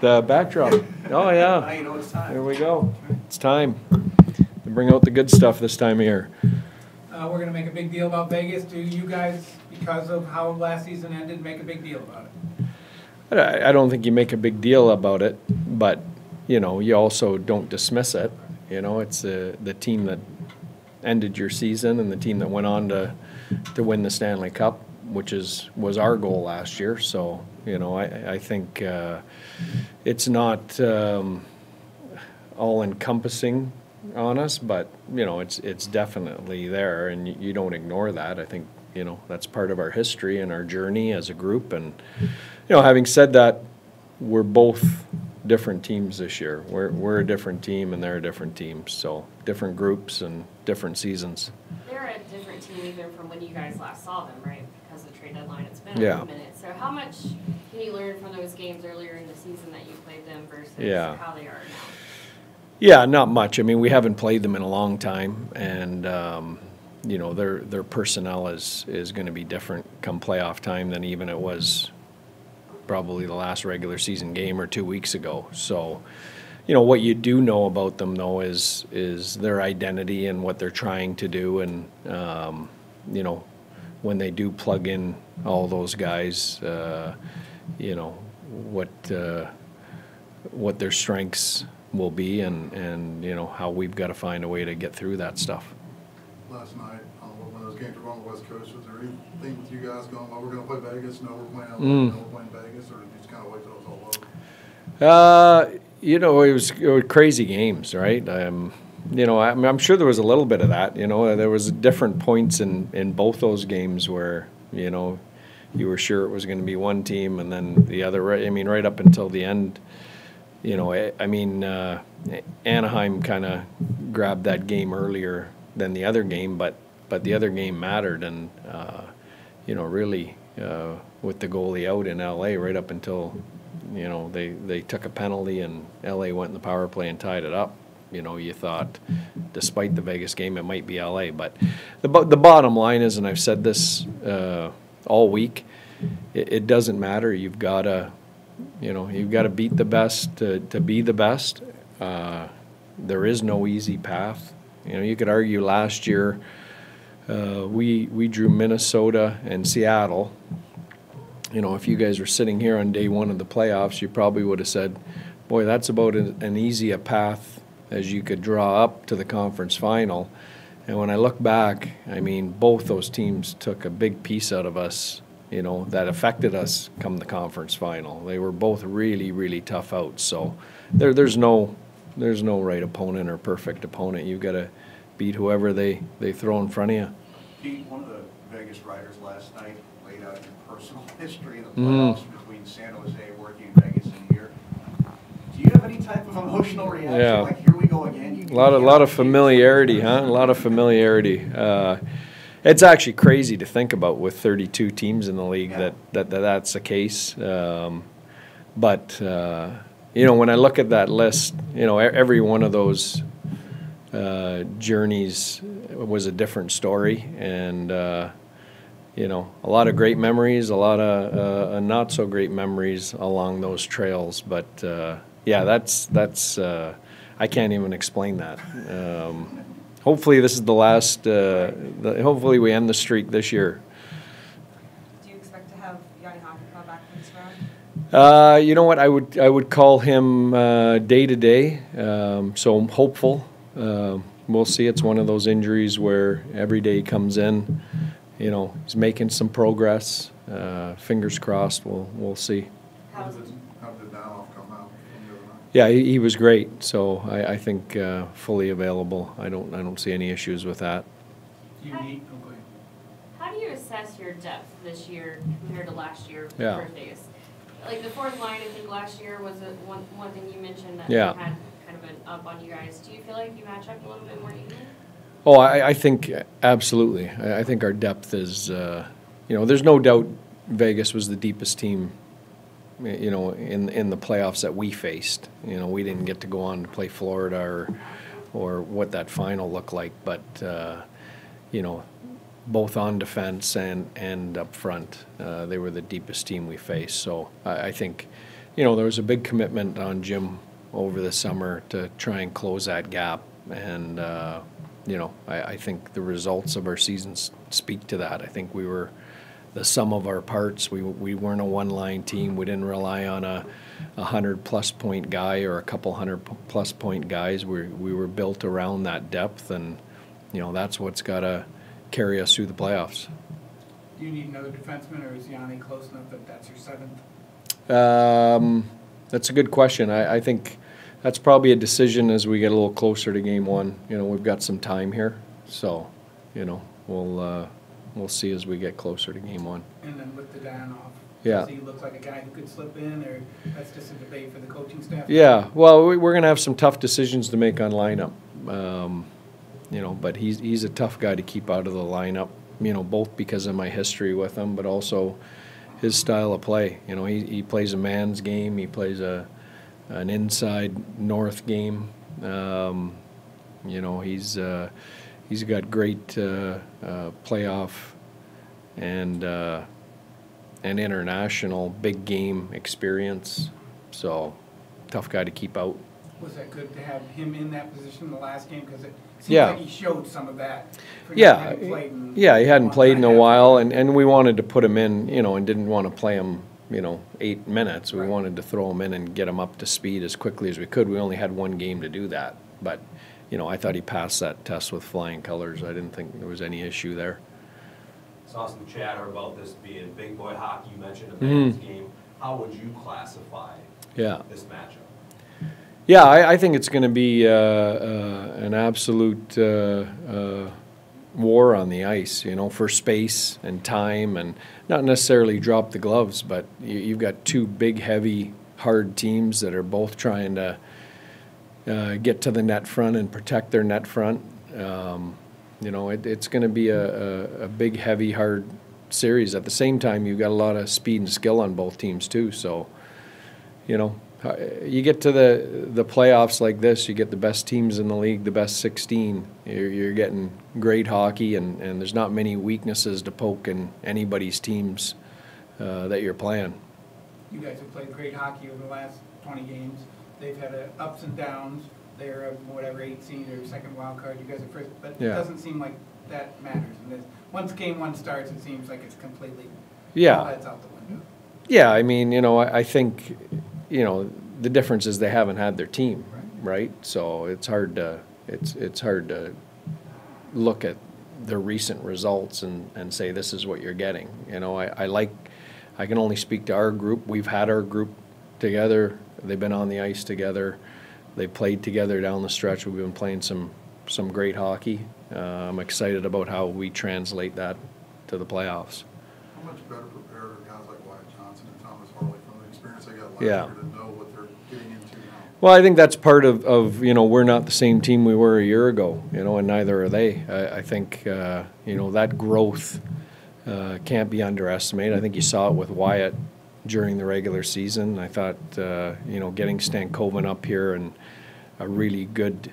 The backdrop. Oh, yeah. Now you know it's time. Here we go. It's time to bring out the good stuff this time of year. We're going to make a big deal about Vegas. Do you guys, because of how last season ended, make a big deal about it? I don't think you make a big deal about it, but, you know, you also don't dismiss it. You know, it's the team that ended your season and the team that went on to win the Stanley Cup, which was our goal last year. So, you know, I think it's not all-encompassing on us, but, you know, it's definitely there, and you don't ignore that. I think, you know, that's part of our history and our journey as a group. And, you know, having said that, we're both different teams this year. We're a different team and they're a different team. So different groups and different seasons. They're a different team even from when you guys last saw them, right? Because of the trade deadline, it's been Yeah. a minute. So how much can you learn from those games earlier in the season that you played them versus how they are now? Yeah, not much. I mean, we haven't played them in a long time, and you know, their personnel is going to be different come playoff time than even it was probably the last regular season game or 2 weeks ago. So, you know, what you do know about them though is their identity and what they're trying to do, and you know, when they do plug in all those guys, you know, what their strengths will be, and you know, how we've got to find a way to get through that stuff. Last night, when those games were going on the West Coast, was there anything with you guys going, well, we're going to play Vegas, no, we're playing LA, no, we're playing Vegas, or did you just kind of wait till it was all over? You know, it was crazy games, right? You know, I'm sure there was a little bit of that. You know, there was different points in both those games where, you know, you were sure it was going to be one team and then the other. I mean, right up until the end. You know, I mean, Anaheim kind of grabbed that game earlier than the other game, but the other game mattered, and you know, really with the goalie out in LA right up until, you know, they took a penalty and LA went in the power play and tied it up. You know, you thought, despite the Vegas game, it might be LA, but the bottom line is, and I've said this all week, it doesn't matter. You've got to. You know, you've got to beat the best to be the best. There is no easy path. You know, you could argue last year we drew Minnesota and Seattle. You know, if you guys were sitting here on day one of the playoffs, you probably would have said, boy, that's about an easy a path as you could draw up to the conference final. And when I look back, I mean, both those teams took a big piece out of us, you know, that affected us come the conference final. They were both really, really tough outs. So there's no right opponent or perfect opponent. You've got to beat whoever they throw in front of you. Pete, one of the Vegas writers last night laid out your personal history in the playoffs between San Jose, working in Vegas, and here. Do you have any type of emotional reaction? Yeah. Like, here we go again? A lot of familiarity, huh? A lot of familiarity. It's actually crazy to think about with 32 teams in the league that's the case. But you know, when I look at that list, you know, every one of those journeys was a different story, and you know, a lot of great memories, a lot of not so great memories along those trails. But yeah, that's I can't even explain that. Hopefully this is the last, hopefully we end the streak this year. Do you expect to have Yanni Hockey back for this round? You know what, I would call him day to day, so I'm hopeful. We'll see. It's one of those injuries where every day he comes in, you know, he's making some progress. Fingers crossed, we'll see. How did Danoff come out? Yeah, he was great. So I think fully available. I don't see any issues with that. How do you assess your depth this year compared to last year for Vegas? Like the fourth line, I think last year was one thing you mentioned that had kind of an up on you guys. Do you feel like you match up a little bit more evenly? Oh, I think absolutely. I think our depth is, you know, there's no doubt Vegas was the deepest team, you know, in the playoffs that we faced. You know, we didn't get to go on to play Florida or what that final looked like, but you know, both on defense and up front, they were the deepest team we faced. So I think, you know, there was a big commitment on Jim over the summer to try and close that gap. And, you know, I think the results of our seasons speak to that. I think we were the sum of our parts. We weren't a one-line team. We didn't rely on a 100-plus point guy or a couple 100-plus point guys. We were built around that depth, and, you know, that's what's got to carry us through the playoffs. Do you need another defenseman, or is Yanni close enough that that's your seventh? That's a good question. I think that's probably a decision as we get a little closer to game one. You know, we've got some time here, so, you know, we'll see as we get closer to game one. And then with the Dayanov, yeah. does he look like a guy who could slip in, or that's just a debate for the coaching staff? Yeah, well, we're going to have some tough decisions to make on lineup. You know, but he's a tough guy to keep out of the lineup, you know, both because of my history with him, but also his style of play. You know, he plays a man's game. He plays an inside north game. You know, he's got great playoff and international big game experience. So tough guy to keep out. Was that good to have him in that position in the last game? Because it seems Yeah. like he showed some of that. Yeah, he hadn't played in a while, and we wanted to put him in, you know, and didn't want to play him, you know, 8 minutes. We wanted to throw him in and get him up to speed as quickly as we could. We only had one game to do that, but, you know, I thought he passed that test with flying colors. I didn't think there was any issue there. Saw some chatter about this being big boy hockey. You mentioned a men's game. How would you classify this matchup? Yeah, I think it's going to be an absolute war on the ice, you know, for space and time, and not necessarily drop the gloves, but you've got two big, heavy, hard teams that are both trying to get to the net front and protect their net front. You know, it's going to be a big, heavy, hard series. At the same time, you've got a lot of speed and skill on both teams too. So, you know, you get to the playoffs like this, you get the best teams in the league, the best 16. You're getting great hockey, and there's not many weaknesses to poke in anybody's teams that you're playing. You guys have played great hockey over the last 20 games. They've had ups and downs. They're a whatever 8 seed or second wild card. You guys are first, but it doesn't seem like that matters. And once game one starts, it seems like it's completely all heads out the window. Yeah, I mean, you know, I think, you know, the difference is they haven't had their team, right? So it's hard to look at the recent results and say this is what you're getting. You know, I can only speak to our group. We've had our group together. They've been on the ice together. They played together down the stretch. We've been playing some great hockey. I'm excited about how we translate that to the playoffs. How much better prepared are guys like Wyatt Johnson and Thomas Harley from the experience they got last year to know what they're getting into now? Well, I think that's part of you know, we're not the same team we were a year ago, you know, and neither are they. I think, you know, that growth can't be underestimated. I think you saw it with Wyatt during the regular season. I thought, you know, getting Stankoven up here and a really good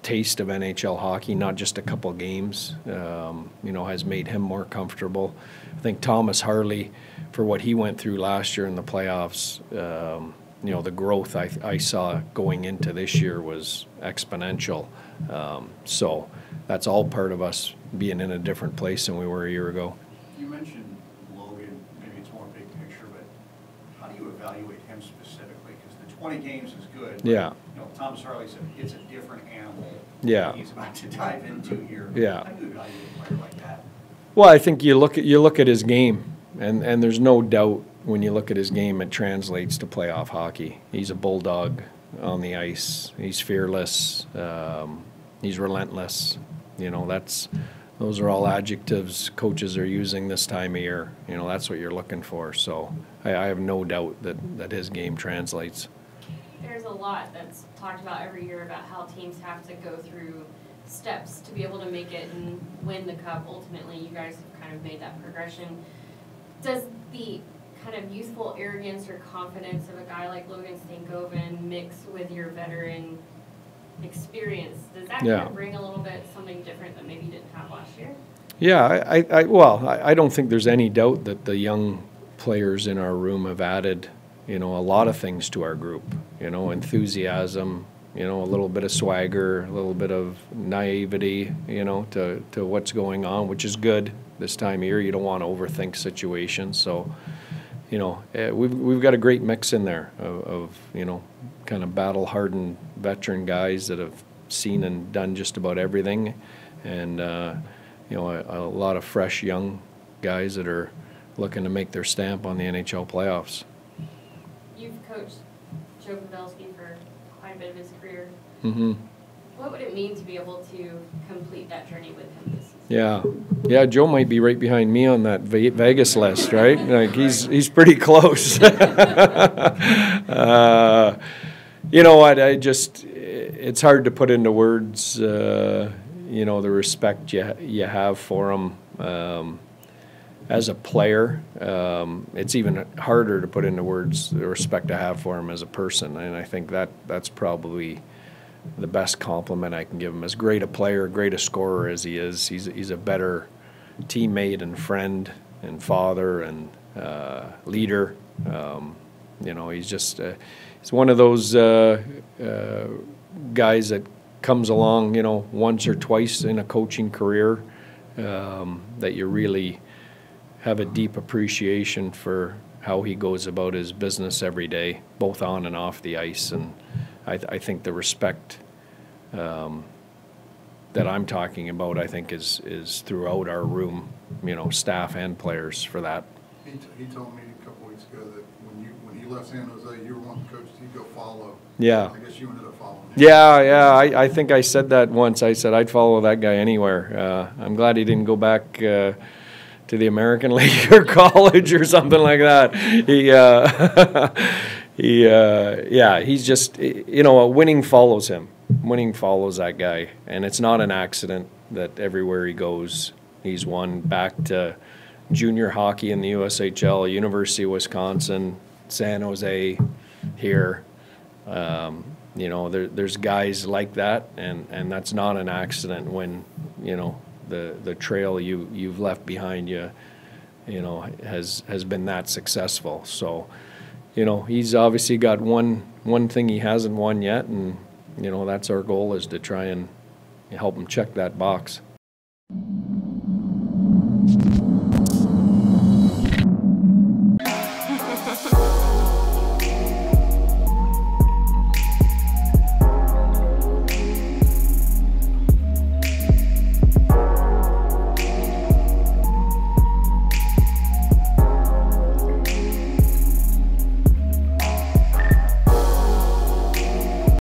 taste of NHL hockey, not just a couple games, you know, has made him more comfortable. I think Thomas Harley, for what he went through last year in the playoffs, you know, the growth I saw going into this year was exponential. So that's all part of us being in a different place than we were a year ago. You mentioned Logan, maybe it's more big picture, but how do you evaluate him specifically? Because the 20 games is good. Yeah. You know, Thomas Harley said it's a different animal. Yeah. He's about to dive into here. Yeah. How do you evaluate a player like that? Well, I think you look at his game, and there's no doubt when you look at his game, it translates to playoff hockey. He's a bulldog on the ice. He's fearless. He's relentless. You know, those are all adjectives coaches are using this time of year. You know, that's what you're looking for. So I have no doubt that his game translates. There's a lot that's talked about every year about how teams have to go through steps to be able to make it and win the cup. Ultimately, you guys have kind of made that progression. Does the kind of youthful arrogance or confidence of a guy like Logan Stankoven mix with your veteran experience? Does that kind of bring a little bit something different that maybe you didn't have last year? Yeah, I don't think there's any doubt that the young players in our room have added you know, a lot of things to our group, you know, enthusiasm, you know, a little bit of swagger, a little bit of naivety, you know, to what's going on, which is good this time of year. You don't want to overthink situations. So, you know, we've got a great mix in there of you know, kind of battle-hardened veteran guys that have seen and done just about everything, and you know, a lot of fresh young guys that are looking to make their stamp on the NHL playoffs. You've coached Joe Pavelski for quite a bit of his career. Mm-hmm. What would it mean to be able to complete that journey with him this season? Yeah, Joe might be right behind me on that Vegas list, right? Like he's pretty close. You know what? It's hard to put into words. You know, the respect you have for him as a player. It's even harder to put into words the respect I have for him as a person, and I think that's probably the best compliment I can give him. As great a player, great a scorer as he is, he's a better teammate and friend and father and leader. You know, he's just he's one of those guys that comes along, you know, once or twice in a coaching career, that you really have a deep appreciation for how he goes about his business every day, both on and off the ice. And I think the respect that I'm talking about, I think, is throughout our room, you know, staff and players for that. He told me a couple weeks ago that when he left San Jose, you were one of the coaches he'd go follow. Yeah. I guess you ended up following him. Yeah. I think I said that once. I said I'd follow that guy anywhere. I'm glad he didn't go back to the American League or college or something like that. He's just, you know, winning follows him. Winning follows that guy, and it's not an accident that everywhere he goes, he's won. Back to junior hockey in the USHL, University of Wisconsin, San Jose, here. You know, there's guys like that, and that's not an accident when, you know, the trail you've left behind you know, has been that successful. So, you know, he's obviously got one thing he hasn't won yet, and, you know, that's our goal, is to try and help him check that box.